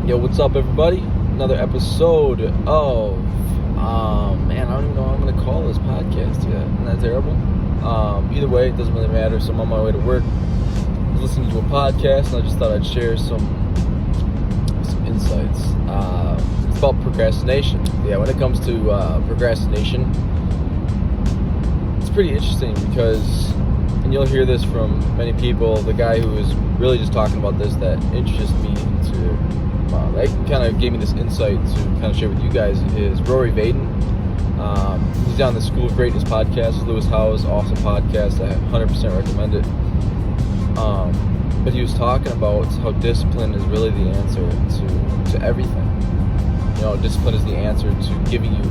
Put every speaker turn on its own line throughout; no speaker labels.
Yo, what's up, everybody? Another episode of, man, I don't even know what I'm going to call this podcast yet. Isn't that terrible? Either way, it doesn't really matter. So I'm on my way to work. I was listening to a podcast, and I just thought I'd share some insights. It's about procrastination. Yeah, when it comes to procrastination, it's pretty interesting because, and you'll hear this from many people, the guy who was really just talking about this that introduced me to that kind of gave me this insight to kind of share with you guys is Rory Vaden. He's on the School of Greatness podcast, Lewis Howes, awesome podcast. I 100% recommend it. But he was talking about how discipline is really the answer to everything. You know, discipline is the answer to giving you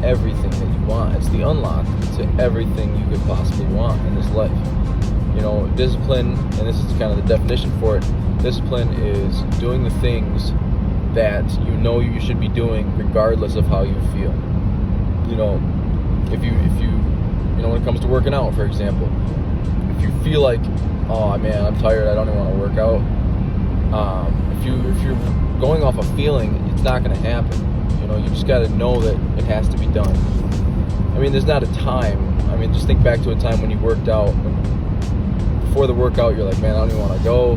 everything that you want. It's the unlock to everything you could possibly want in this life. You know, discipline, and this is kind of the definition for it, discipline is doing the things that you know you should be doing regardless of how you feel. You know, if you know, when it comes to working out, for example, if you feel like, oh man, I'm tired, I don't even want to work out, if you're going off a feeling, it's not going to happen. You know, you just got to know that it has to be done. I mean, there's not a time. I mean, just think back to a time when you worked out. Before the workout, you're like, man, I don't even want to go,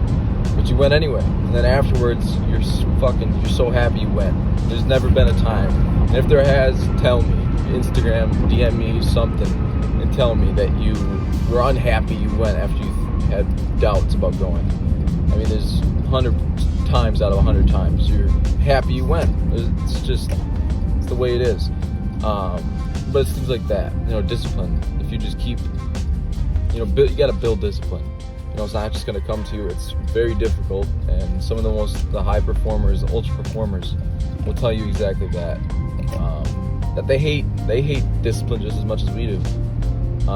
but you went anyway. And then afterwards, you're so happy you went. There's never been a time, and if there has, tell me. Instagram, DM me something, and tell me that you were unhappy you went after you had doubts about going. I mean, there's 100 times out of 100 times you're happy you went. It's the way it is. But it's things like that. You know, discipline. If you just keep, you got to build discipline. You know, it's not just going to come to you. It's very difficult, and some of the high performers, the ultra performers, will tell you exactly that. That they hate discipline just as much as we do.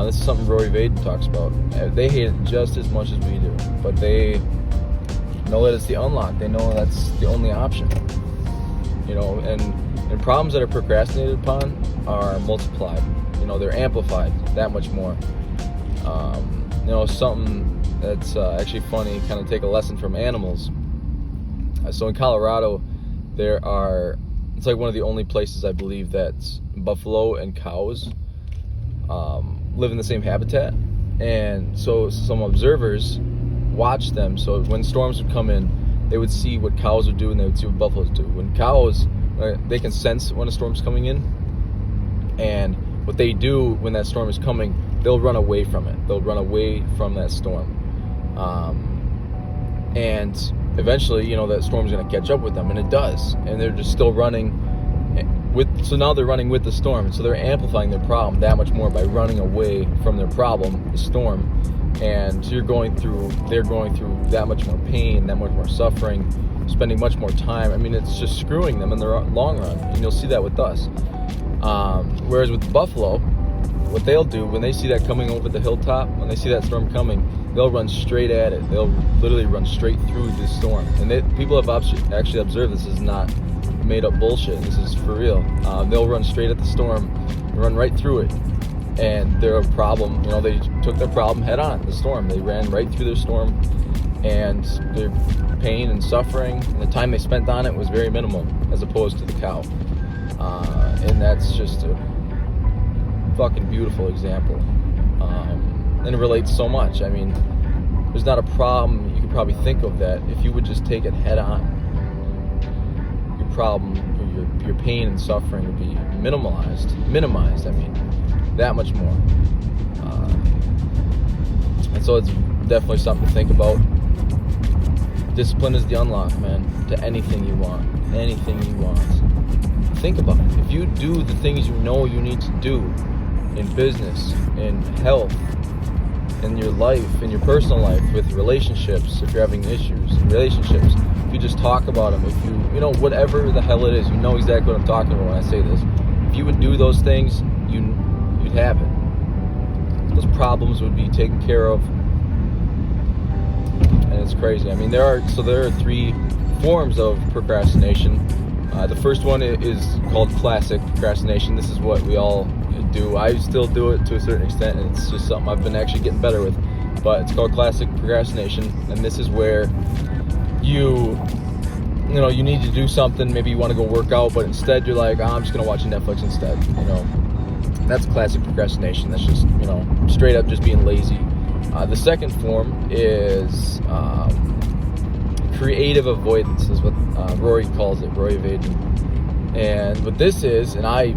This is something Rory Vaden talks about. They hate it just as much as we do, but they know that it's the unlock. They know that's the only option. You know, and problems that are procrastinated upon are multiplied. You know, they're amplified that much more. You know, something that's actually funny, kind of take a lesson from animals. So in Colorado, it's like one of the only places I believe that buffalo and cows live in the same habitat. And so some observers watch them. So when storms would come in, they would see what cows would do and they would see what buffaloes do. When cows, they can sense when a storm's coming in. And what they do when that storm is coming, they'll run away from it. They'll run away from that storm. And eventually, you know, that storm's going to catch up with them, and it does. And they're just still running so now they're running with the storm. And so they're amplifying their problem that much more by running away from their problem, the storm. And so they're going through that much more pain, that much more suffering, spending much more time. I mean, it's just screwing them in the long run. And you'll see that with us. Whereas with the buffalo, what they'll do when they see that coming over the hilltop, when they see that storm coming, they'll run straight at it. They'll literally run straight through the storm. And people have actually observed this is not made up bullshit. This is for real. They'll run straight at the storm, run right through it. And their problem, you know, they took their problem head on, the storm. They ran right through their storm, and their pain and suffering and the time they spent on it was very minimal as opposed to the cow. And that's just a fucking beautiful example. And it relates so much. I mean, there's not a problem you could probably think of that if you would just take it head on, your problem, your pain and suffering would be minimized, I mean, that much more. And so it's definitely something to think about. Discipline is the unlock, man, to anything you want. Think about it. If you do the things you know you need to do in business, in health, in your life, in your personal life, with relationships, if you're having issues in relationships, if you just talk about them, if you know, whatever the hell it is, you know exactly what I'm talking about when I say this. If you would do those things, you'd have it. Those problems would be taken care of. And it's crazy. I mean, there are 3 forms of procrastination. The first one is called classic procrastination. This is what we all do. I still do it to a certain extent, and it's just something I've been actually getting better with. But it's called classic procrastination, and this is where you you need to do something. Maybe you want to go work out, but instead you're like, I'm just going to watch Netflix instead. That's classic procrastination. That's just, straight up just being lazy. The second form is creative avoidance, is what Rory calls it, Rory Vaden. And what this is, and I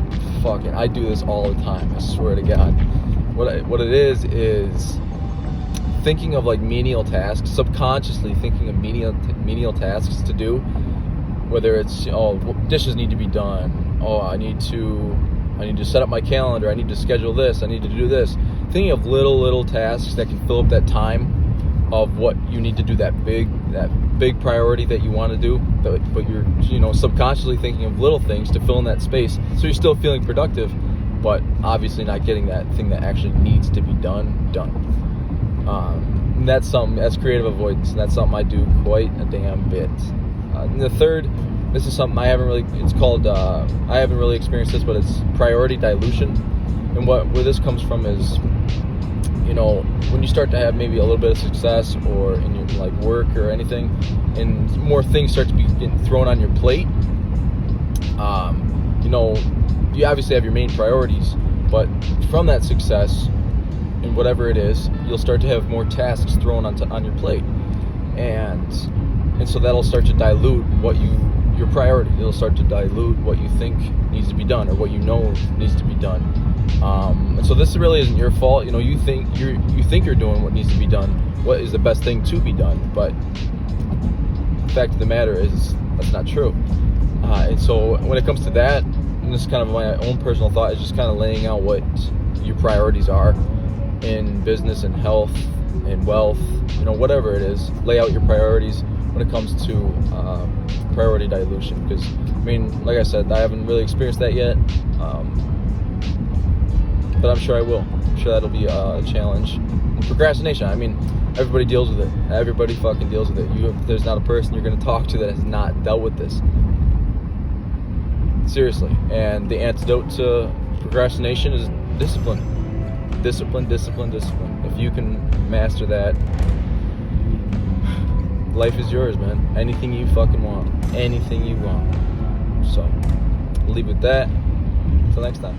do this all the time, I swear to God. What it is thinking of like menial tasks, subconsciously thinking of menial tasks to do, whether it's, dishes need to be done, I need to set up my calendar, I need to schedule this, I need to do this. Thinking of little tasks that can fill up that time of what you need to do, that big priority that you want to do, but you're subconsciously thinking of little things to fill in that space, so you're still feeling productive, but obviously not getting that thing that actually needs to be done. And that's creative avoidance, and that's something I do quite a damn bit. And the third, this is something I haven't really experienced this, but it's priority dilution. And where this comes from is, when you start to have maybe a little bit of success, or in your like work or anything, and more things start to be getting thrown on your plate, you obviously have your main priorities, but from that success and whatever it is, you'll start to have more tasks thrown on your plate, and so that'll start to dilute your priority. It'll start to dilute what you think needs to be done, or what needs to be done. And so this really isn't your fault. You think you're doing what needs to be done, what is the best thing to be done, but the fact of the matter is that's not true. And so when it comes to that, and this is kind of my own personal thought, is just kind of laying out what your priorities are in business and health and wealth, whatever it is. Lay out your priorities when it comes to priority dilution, because like I said, I haven't really experienced that yet, but I'm sure I will. I'm sure that'll be a challenge. And procrastination, everybody deals with it. Everybody fucking deals with it. There's not a person you're going to talk to that has not dealt with this. Seriously. And the antidote to procrastination is discipline. Discipline. If you can master that, life is yours, man. Anything you fucking want. Anything you want. So, I'll leave with that. Until next time.